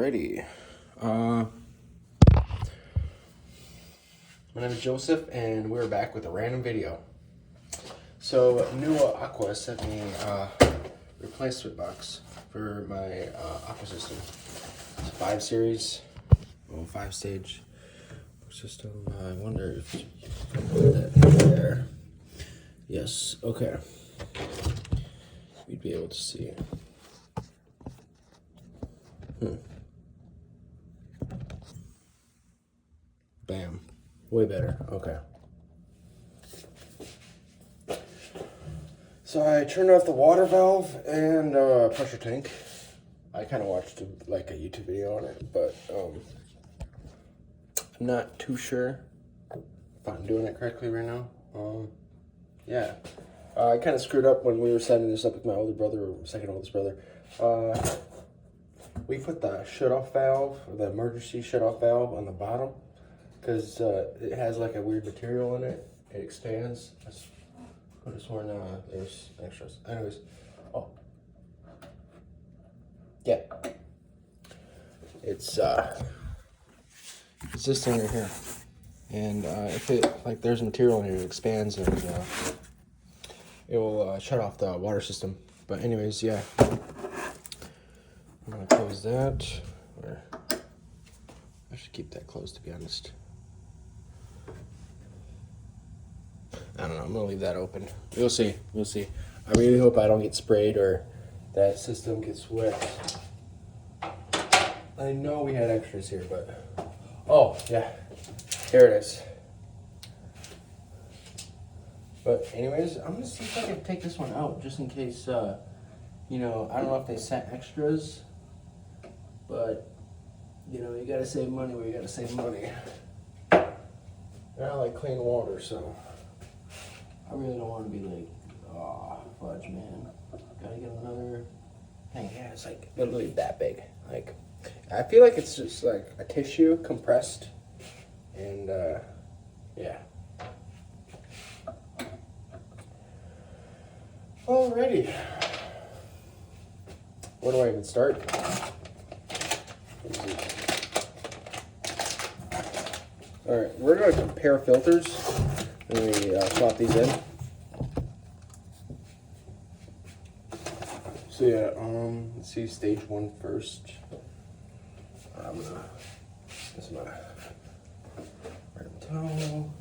Alrighty. My name is Joseph, and we're back with a random video. So, new Aqua sent me a replacement box for my Aqua system. It's a 5 series, 5-stage system. I wonder if you can put that in there. Yes, okay. You'd be able to see. Bam. Way better. Okay. So I turned off the water valve and pressure tank. I kind of watched like a YouTube video on it, but I'm not too sure if I'm doing it correctly right now. Yeah. I kind of screwed up when we were setting this up with my older brother, or second oldest brother. We put the shut-off valve, or the emergency shut-off valve on the bottom, because it has like a weird material in it. It expands. I could have sworn there's extras. Anyways, yeah, it's this thing right here, and if it there's material in here, it expands and it will shut off the water system. But anyways, yeah, I'm gonna close that. Or I should keep that closed, to be honest. I don't know, I'm gonna leave that open. We'll see, we'll see. I really hope I don't get sprayed or that system gets wet. I know we had extras here, but oh yeah, here it is. But anyways, I'm gonna see if I can take this one out just in case, you know, I don't know if they sent extras, but you know, you gotta save money where you gotta save money. And I like clean water, so I really don't want to be like, oh, fudge, man. Gotta get another thing. Yeah, it's like literally that big. Like, I feel like it's just like a tissue compressed, and yeah. Alrighty. Where do I even start? Alright, we're going to compare filters when we swap these in. So yeah, let's see stage 1 first. This is my random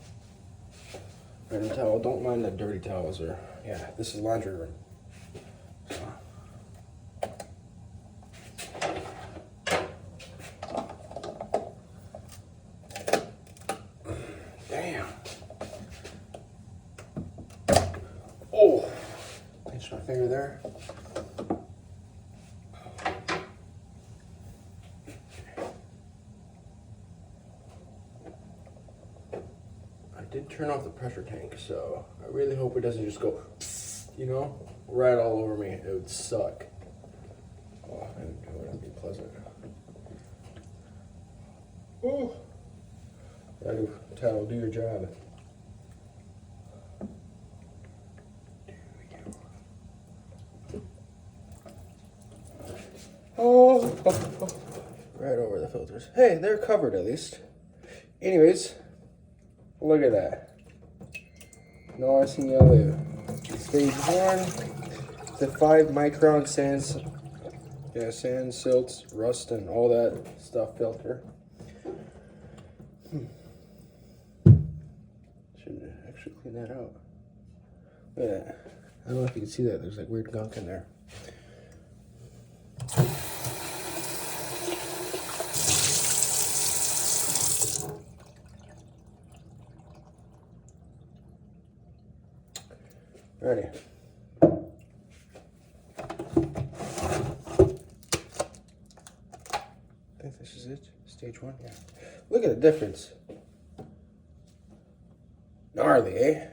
towel. Don't mind the dirty towels, or yeah, this is laundry room. So. Damn. Oh, pinch my finger there. I did turn off the pressure tank, so I really hope it doesn't just go, you know, right all over me. It would suck. Oh, it wouldn't be pleasant. Oh, towel, do your job. There we go. Oh, right over the filters. Hey, they're covered at least. Anyways, look at that. No icing yellow. Stage 1. The 5-micron sands. Yeah, sand, silts, rust, and all that stuff filter. Should actually clean that out. Look at that. I don't know if you can see that. There's like weird gunk in there. Ready. I think this is it. Stage 1, yeah. Look at the difference. Gnarly, eh?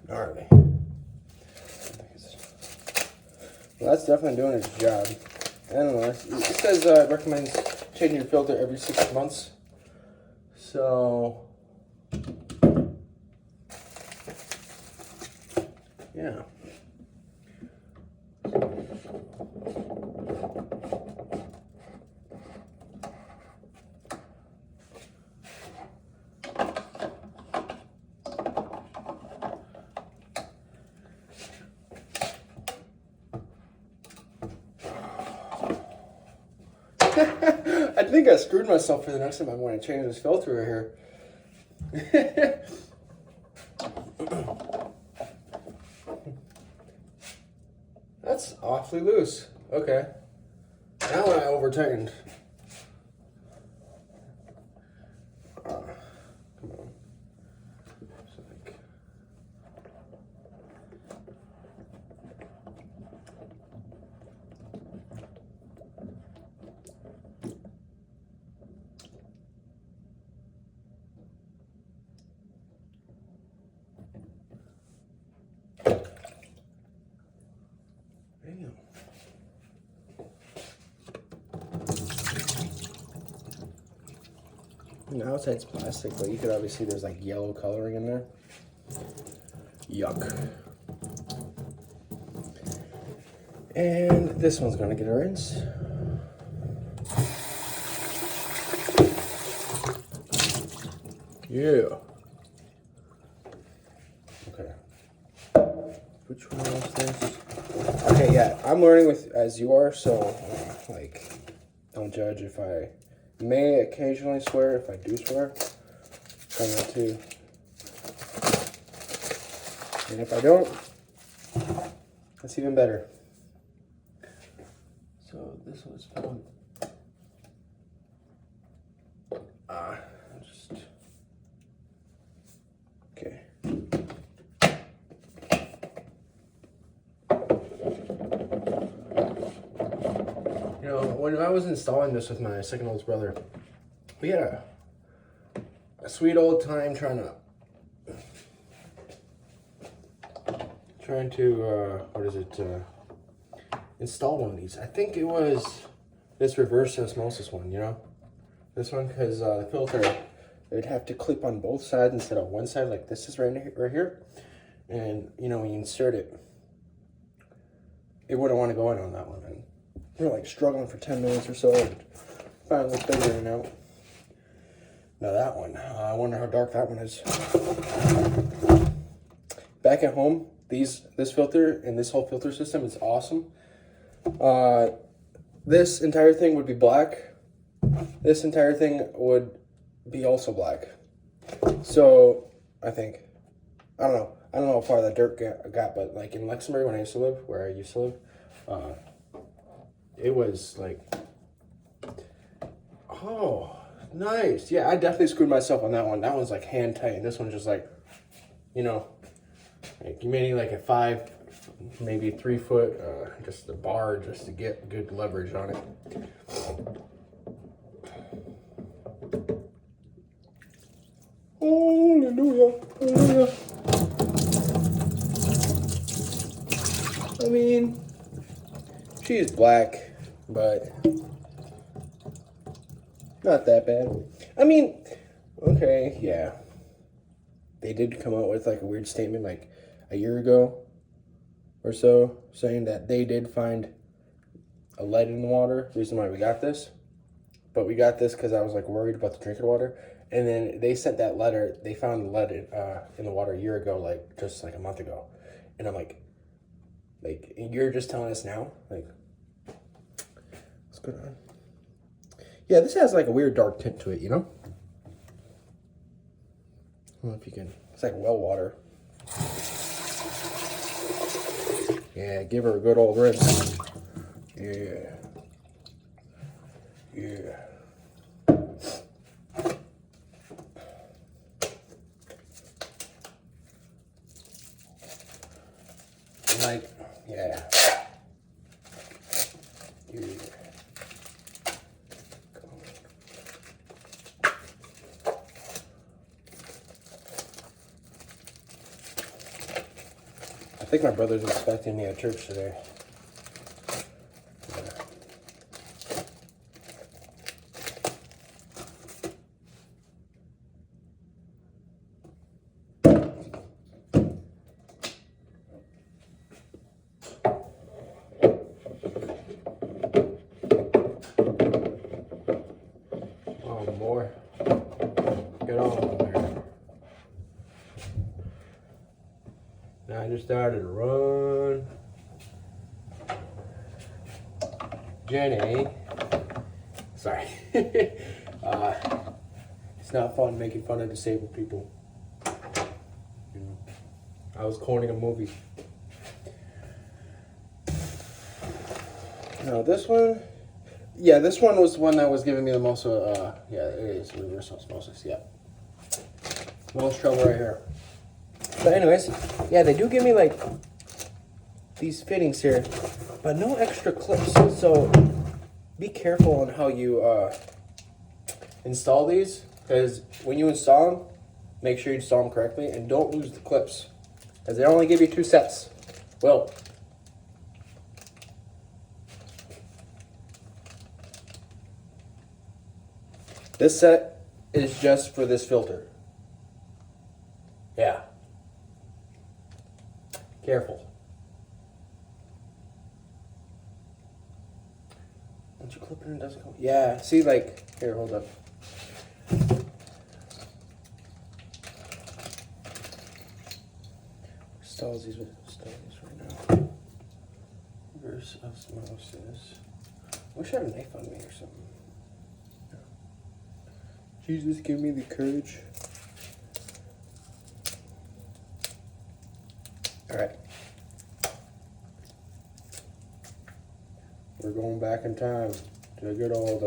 Gnarly. Well, that's definitely doing its job. I don't know. It says it recommends changing your filter every 6 months. So, yeah. I think I screwed myself for the next time I want to change this filter right here. That's awfully loose. Okay. Now I over-tightened. Come on. It's like... Damn. And the outside's plastic, but you could obviously see there's like yellow coloring in there. Yuck. And this one's gonna get a rinse. Yeah. Okay. Which one was this? Okay, yeah, I'm learning with as you are, so like, don't judge if I may occasionally swear. If I do swear, try not to. And if I don't, that's even better. So this one's found. Just okay. You know, when I was installing this with my second oldest brother, we had a sweet old time trying to install one of these. I think it was this reverse osmosis one, you know, this one, because the filter, it'd have to clip on both sides instead of one side like this is right here, and you know, when you insert it, it wouldn't want to go in on that one. And we were like struggling for 10 minutes or so, and finally figuring it out. Now that one, I wonder how dark that one is. Back at home, this filter and this whole filter system is awesome. This entire thing would be black. This entire thing would be also black. So I think, I don't know how far that dirt got, but like in Luxembourg when I used to live, where I used to live, it was like, oh, nice. Yeah, I definitely screwed myself on that one. That one's like hand tight, and this one's just like, you know, like you may need like a 5, maybe 3 foot, just a bar just to get good leverage on it. Hallelujah, hallelujah. I mean, she is black, but not that bad. I mean, okay, yeah. They did come out with like a weird statement like a year ago or so, saying that they did find a lead in the water, reason why we got this. But we got this because I was like worried about the drinking water. And then they sent that letter, they found lead in the water a year ago, like just like a month ago. And I'm like, you're just telling us now? Like, what's going on? Yeah, this has like a weird dark tint to it, you know? I don't know if you can, it's like well water. Yeah, give her a good old rinse. Yeah. Yeah. Like, yeah. Yeah. I think my brother's expecting me at church today. Oh boy, get on there. Now I just started to run. Jenny, Sorry. It's not fun making fun of disabled people. You know, I was quoting a movie. No, this one. Yeah, this one was one that was giving me the most. Yeah, it is reverse osmosis. Yeah, most trouble right here. But anyways, yeah, they do give me like these fittings here, but no extra clips. So be careful on how you install these, because when you install them, make sure you install them correctly and don't lose the clips, because they only give you 2 sets. Well, this set is just for this filter. Yeah. Careful. Once you clip it in, it doesn't come. Yeah, see, like, here, hold up. Installs these right now. Reverse osmosis. Wish I had a knife on me or something. Jesus, give me the courage. All right. We're going back in time to the good old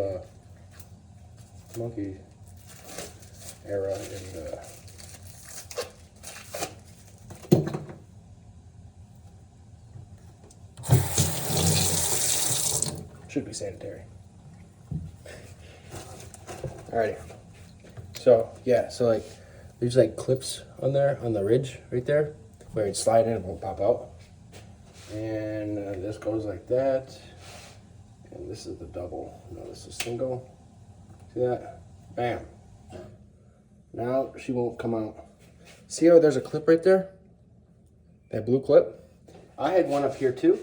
monkey era and should be sanitary. Alrighty. So yeah, so like there's like clips on there on the ridge right there where it slide in and won't pop out. And this goes like that. And this is the double. No, this is single. See that? Bam. Now she won't come out. See how there's a clip right there? That blue clip? I had one up here too.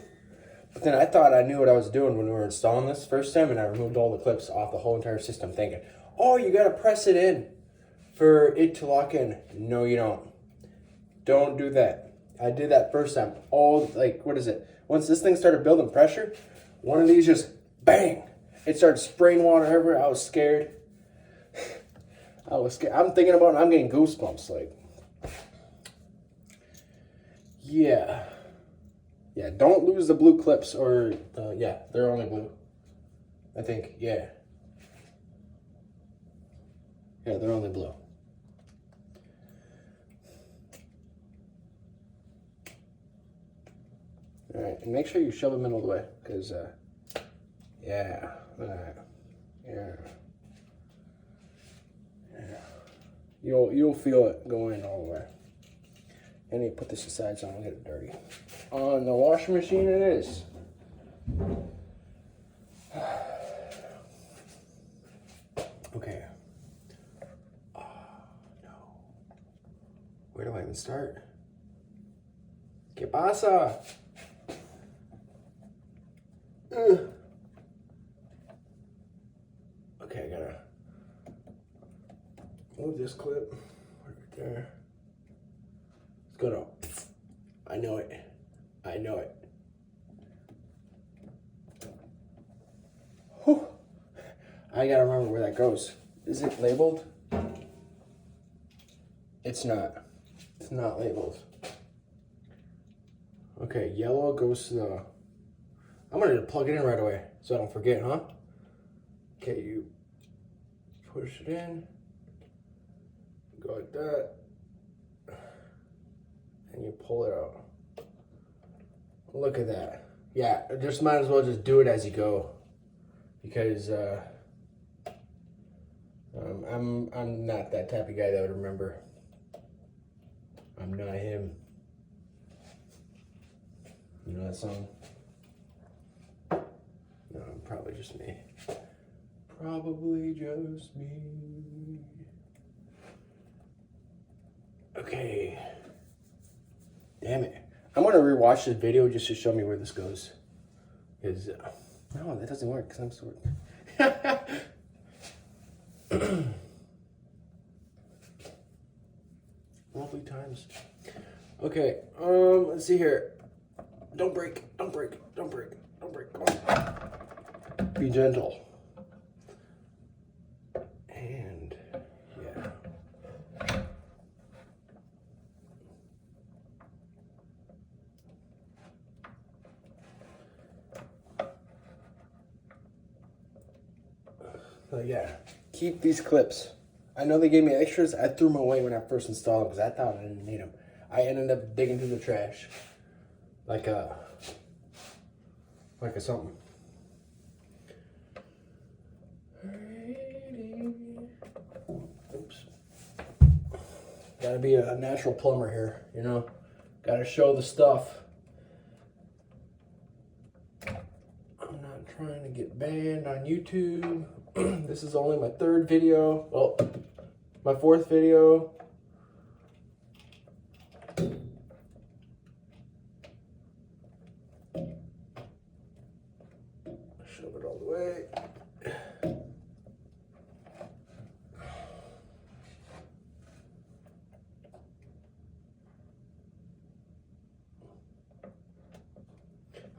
But then I thought I knew what I was doing when we were installing this first time, and I removed all the clips off the whole entire system thinking, oh, you gotta press it in for it to lock in. No, you don't. Don't do that. I did that first time. All, like, what is it? Once this thing started building pressure, one of these just, bang! It started spraying water everywhere. I was scared. I was scared. I'm thinking about it, I'm getting goosebumps, like. Yeah. Yeah, don't lose the blue clips, or, yeah, they're only blue. I think, yeah. Yeah, they're only blue. All right, and make sure you shove them in all the way, because, yeah, yeah. You'll feel it going all the way. I need to put this aside so I don't get it dirty. On the washing machine it is. Okay. Oh, no. Where do I even start? ¿Qué pasa? Okay, I gotta move this clip right there. It's gonna, I know it. I know it. Whew. I gotta remember where that goes. Is it labeled? It's not. It's not labeled. Okay, yellow goes to the, I'm gonna plug it in right away so I don't forget, huh? Okay, you push it in, go like that, and you pull it out. Look at that. Yeah, just might as well just do it as you go, because I'm not that type of guy that would remember. I'm not him. You know that song? No, probably just me. Probably just me. Okay. Damn it. I'm gonna rewatch this video just to show me where this goes. Because, no, that doesn't work because I'm still working. Lovely times. Okay, let's see here. Don't break, don't break, don't break, don't break. Come on. Be gentle. So yeah, keep these clips. I know they gave me extras. I threw them away when I first installed them because I thought I didn't need them. I ended up digging through the trash like a something. Oops. Gotta be a natural plumber here, you know. Gotta show the stuff. I'm not trying to get banned on YouTube. This is only my 3rd video. Well, my 4th video. Shove it all the way.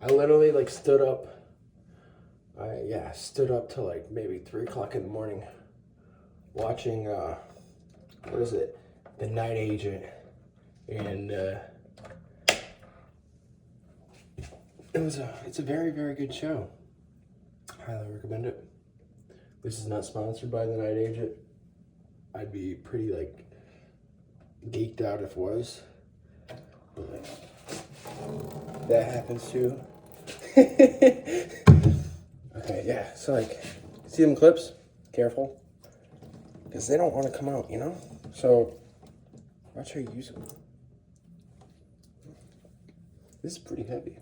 I literally like stood up. I stood up till like maybe 3 o'clock in the morning watching what is it? The Night Agent. And it's a very, very good show. Highly recommend it. This is not sponsored by the Night Agent. I'd be pretty like geeked out if it was. But that happens too. Okay, yeah, so like, see them clips? Careful. Because they don't want to come out, you know? So, watch how you use them. This is pretty heavy.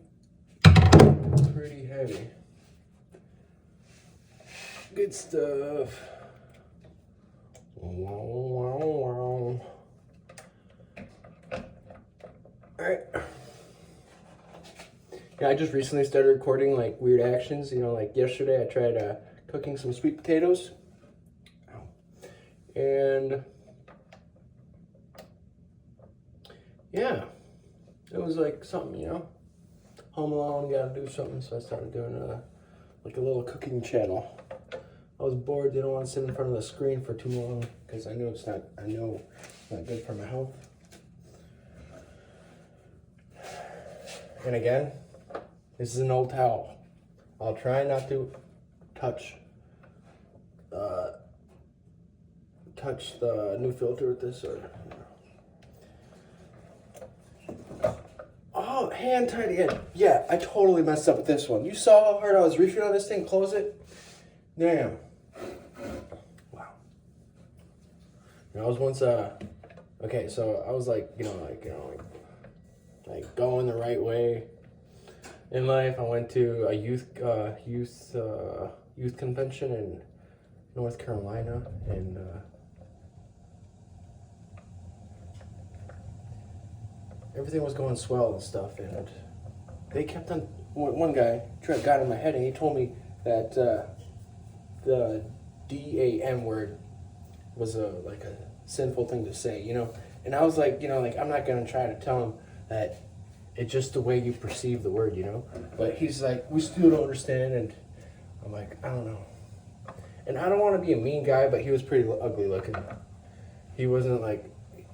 Pretty heavy. Good stuff. Alright. Yeah, I just recently started recording like weird actions. You know, like yesterday I tried cooking some sweet potatoes. And yeah, it was like something, you know, home alone, gotta do something. So I started doing like a little cooking channel. I was bored, didn't want to sit in front of the screen for too long because I know it's not good for my health. And again, this is an old towel. I'll try not to touch the new filter with this. Oh, hand tied again. Yeah, I totally messed up with this one. You saw how hard I was reaching on this thing. Close it. Damn. Wow. I was once okay, so I was like going the right way in life. I went to a youth convention in North Carolina, and everything was going swell and stuff, and they kept on, one guy got in my head and he told me that the DAM word was like a sinful thing to say, you know. And I was like, you know, like I'm not gonna try to tell him that it's just the way you perceive the word, you know. But he's like, we still don't understand, and I'm like, I don't know. And I don't want to be a mean guy, but he was pretty ugly looking. He wasn't like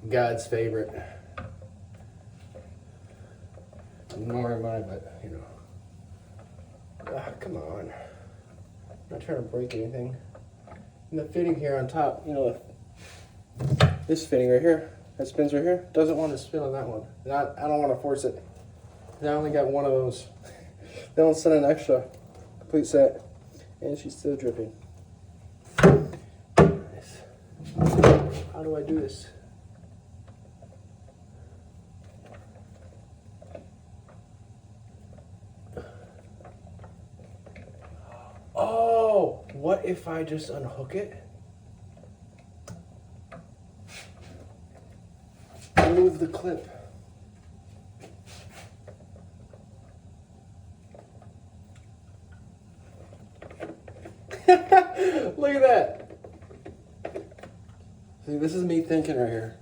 God's favorite. Nor am I, but you know. Come on. I'm not trying to break anything. And the fitting here on top, you know, this fitting right here, that spins right here, doesn't want to spin on that one. And I don't want to force it. I only got one of those. They don't send an extra complete set. And she's still dripping. Nice. How do I do this? Oh, what if I just unhook it? Remove the clip. Look at that. See, this is me thinking right here.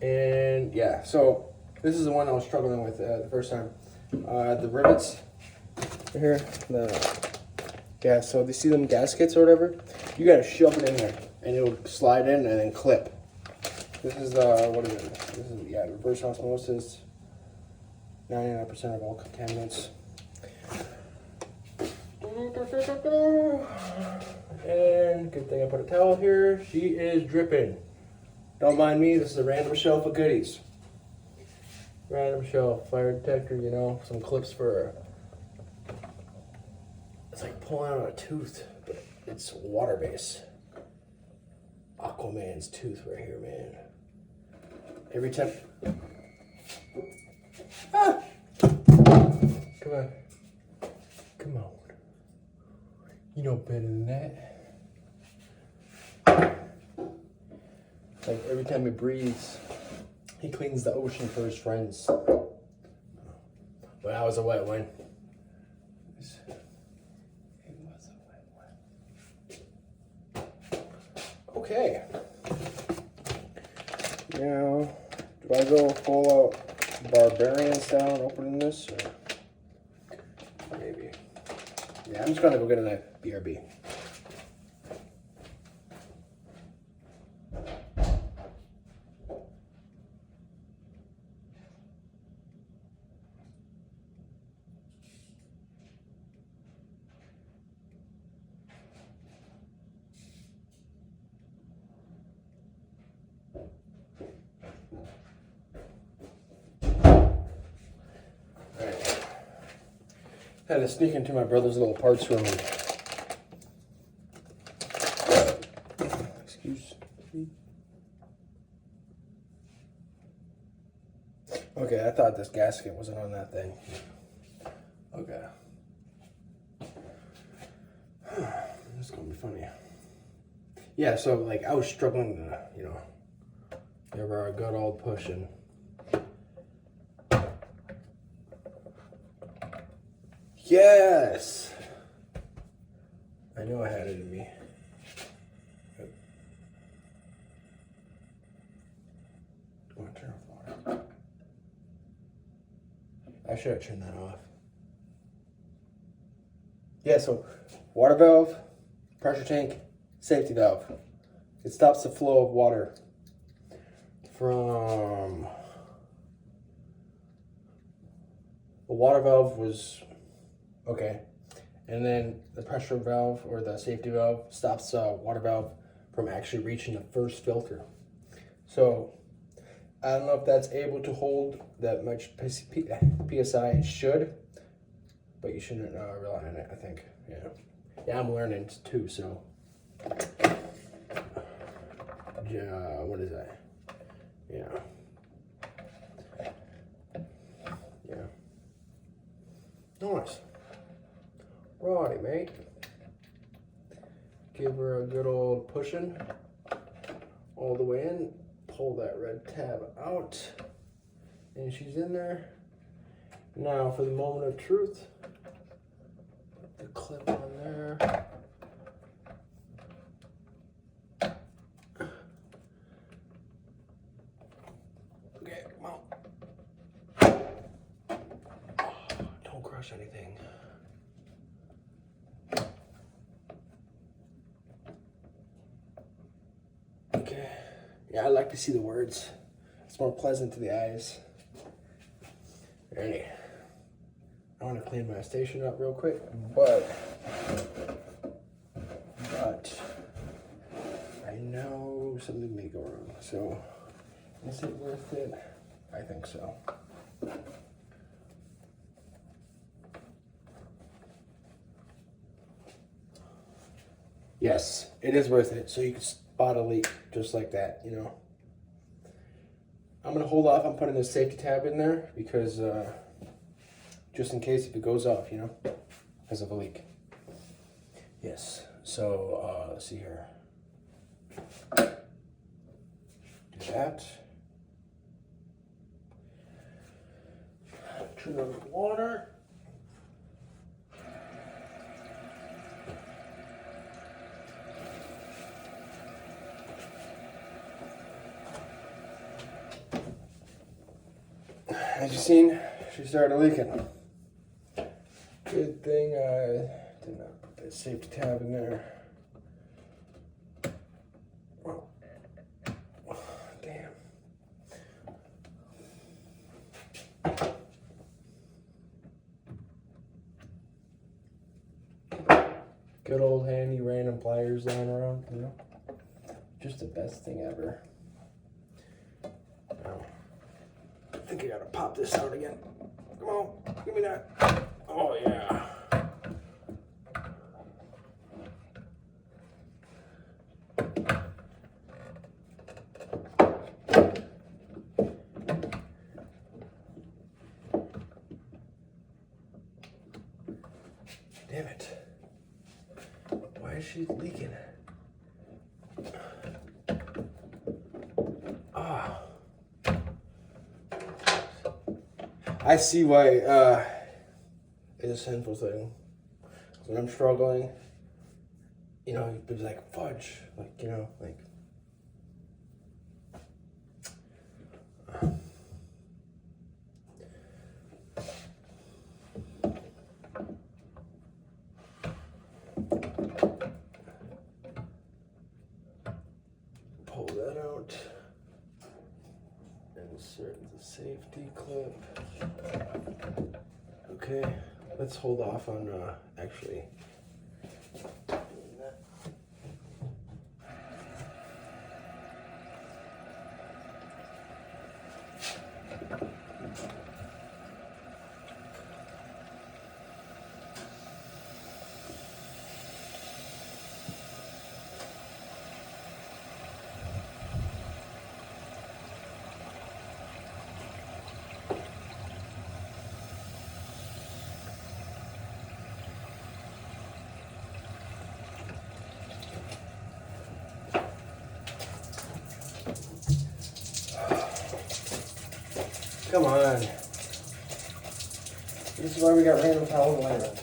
And yeah, so this is the one I was struggling with the first time. The rivets right here, so they see them gaskets or whatever, you gotta shove it in there and it'll slide in and then clip. This is what is it? This is, yeah, reverse osmosis. 99% of all contaminants. And good thing I put a towel here. She is dripping. Don't mind me, this is a random shelf of goodies. Random shelf, fire detector, you know, some clips for, it's like pulling out a tooth, but it's water based. Aquaman's tooth right here, man. Every time. Ah! Come on. Come on. You know better than that. Like every time he breathes, he cleans the ocean for his friends. But that was a wet one. It was a wet one. Okay. Now, do I go full out barbarian style and opening this? Or maybe. Yeah, I'm just gonna go get a BRB. Had to sneak into my brother's little parts room. Excuse me. Okay, I thought this gasket wasn't on that thing. Okay. This is gonna be funny. Yeah, so like I was struggling to, you know, give her a good old pushing. Yes! I knew I had it in me. Oh, turn off water. I should have turned that off. Yeah, so water valve, pressure tank, safety valve. It stops the flow of water from... The water valve was okay. And then the pressure valve or the safety valve stops water valve from actually reaching the first filter. So I don't know if that's able to hold that much PSI. It should, but you shouldn't rely on it, I think. Yeah. Yeah, I'm learning too, so. Yeah, what is that? Yeah. Yeah. Nice. Righty, mate. Give her a good old pushing all the way in. Pull that red tab out. And she's in there. Now for the moment of truth. Put the clip on there. Okay, come on. Don't crush anything. Okay. Yeah, I like to see the words. It's more pleasant to the eyes. Ready. I want to clean my station up real quick, but I know something may go wrong. So, is it worth it? I think so. Yes, it is worth it. So you can spot a leak just like that, you know. I'm gonna hold off on putting the safety tab in there because just in case if it goes off, you know, because of a leak. Yes, so let's see here. Do that. Turn on the water. As you seen, she started leaking. Good thing I did not put that safety tab in there. Oh, damn. Good old handy any random pliers lying around, you know? Just the best thing ever. Now, I think I gotta pop this out again. Come on, give me that. Oh yeah. Damn it. Why is she leaking? Ah. I see why it's a sinful thing. When I'm struggling, you know, you'd be like, fudge. Like, you know, like. Pull that out. Insert the safety clip. Okay, let's hold off on actually. Come on. This is why we got random towels lying around.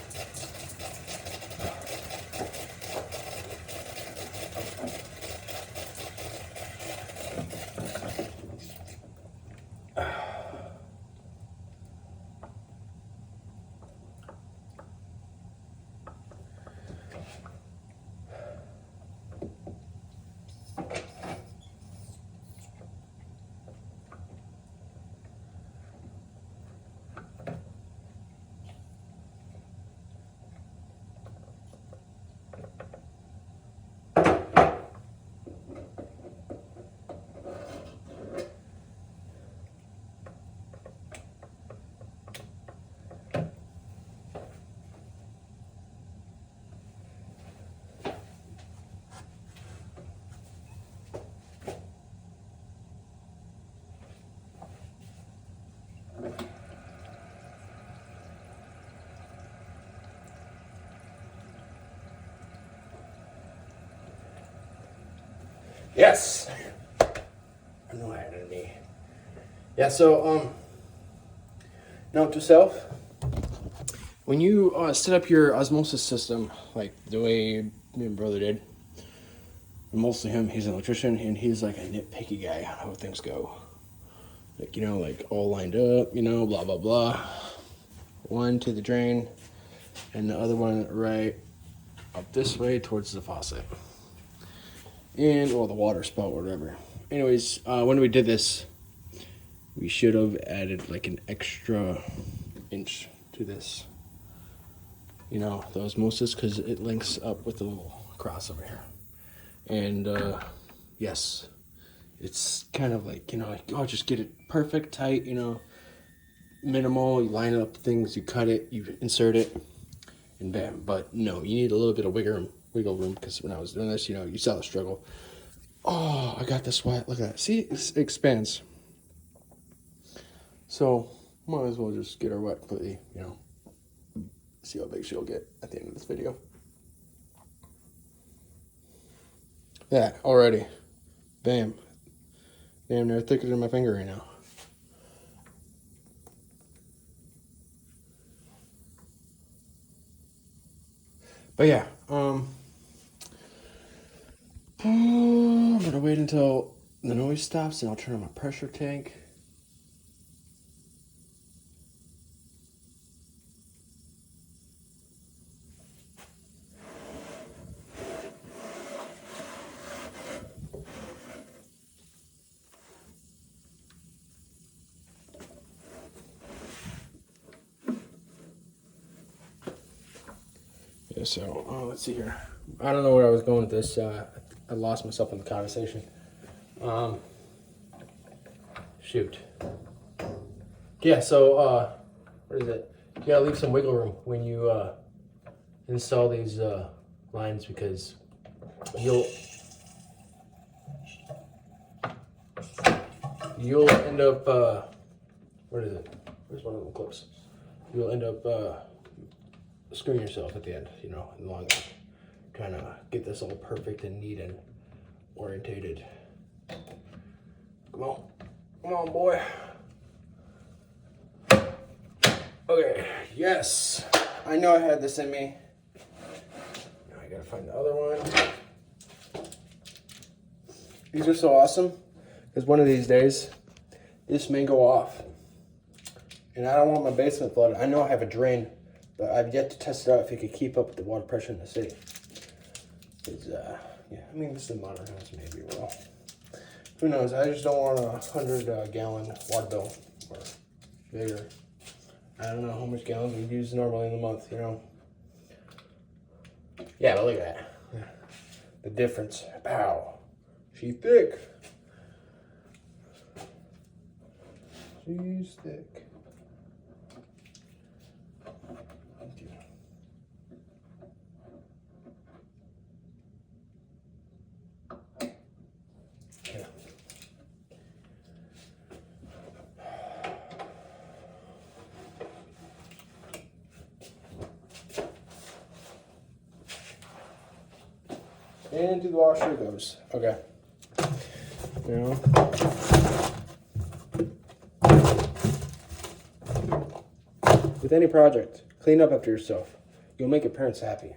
Yes. I know I had it in me. Yeah. So note to self: when you set up your osmosis system, like the way me and brother did, mostly him, he's an electrician, and he's like a nitpicky guy on how things go. Like, you know, like all lined up, you know, blah blah blah. One to the drain, and the other one right up this way towards the faucet. And, well, the water spout or whatever. Anyways, when we did this, we should have added like an extra inch to this. You know, the osmosis, because it links up with the little cross over here. And, yes, it's kind of like, you know, like, oh, just get it perfect, tight, you know, minimal. You line up things, you cut it, you insert it, and bam. But no, you need a little bit of wiggle room, because when I was doing this, you know, you saw the struggle. Oh, I got this wet. Look at that. See, it expands. So, might as well just get her wet completely, you know. See how big she'll get at the end of this video. Yeah, already. Bam. Damn, they're thicker than my finger right now. But yeah, I'm gonna wait until the noise stops and I'll turn on my pressure tank. Yeah, so let's see here. I don't know where I was going with this. I lost myself in the conversation. Shoot. Yeah, so, what is it? You gotta leave some wiggle room when you install these lines, because you'll end up, what is it? Where's one of them clips? You'll end up screwing yourself at the end, you know, in the long run. Trying to get this all perfect and neat and orientated. Come on, boy. Okay, yes. I know I had this in me. Now I gotta find the other one. These are so awesome, because one of these days, this may go off. And I don't want my basement flooded. I know I have a drain, but I've yet to test it out if it could keep up with the water pressure in the city. Yeah, I mean, this is a modern house, maybe it will. Who knows? I just don't want a 100-gallon water bill or bigger. I don't know how much gallons we use normally in the month, you know. Yeah, but look at that. The difference. Pow. She's thick. She's thick. Into the washer it goes. Okay. You know. With any project, clean up after yourself. You'll make your parents happy.